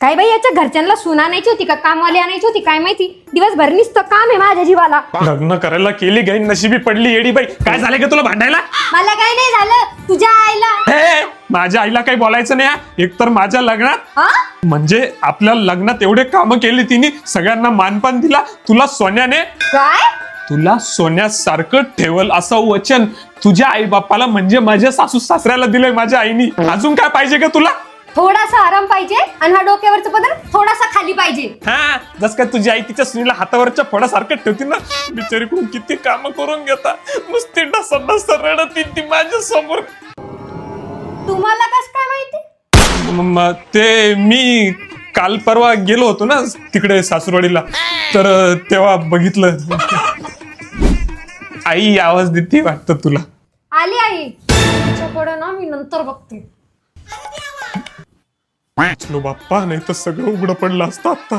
काय बाई याच्या घरच्यांना सून आणायची होती का कामवाली आणायची होती काय माहिती, दिवसभर नुसतं काम आहे माझ्या जीवाला. लग्न करायला केली गाई नशिबी पडली येडी बाई. काय झालं का तुला भांडायला? मला काय नाही झालं, तुझ्या आईला. हे, माझ्या आईला काही बोलायचं नाही. एकतर माझ्या लग्नात म्हणजे आपल्या लग्नात एवढे काम केली तिने, सगळ्यांना मानपान दिला. तुला सोन्याने काय तुला सोन्यासारखं ठेवल असं वचन तुझ्या आई बापाला म्हणजे माझ्या सासू सासऱ्याला दिलंय माझ्या आईनी. अजून काय पाहिजे का तुला? थोडासा आराम पाहिजे आणि हा डोक्यावरचा पदर थोडासा खाली पाहिजे. हा, जस काय तुझी आई तिच्या सुनीला हातावरच्या फळासारखं ठेवती ना. बिचारीकडून किती काम करून घेता, नुसती डसा रडती ती माझ्या समोर. तुम्हाला कस काय माहिती? ते मी काल परवा गेलो होतो ना तिकडे सासूरवाडीला, तर तेव्हा बघितलं. आई आवाज देते वाटतं तुला. आली आई, तिच्याकडे ना मी नंतर बघते. चलो बाप्पा, नाही तर सगळं उघडं पडलं असतं आता.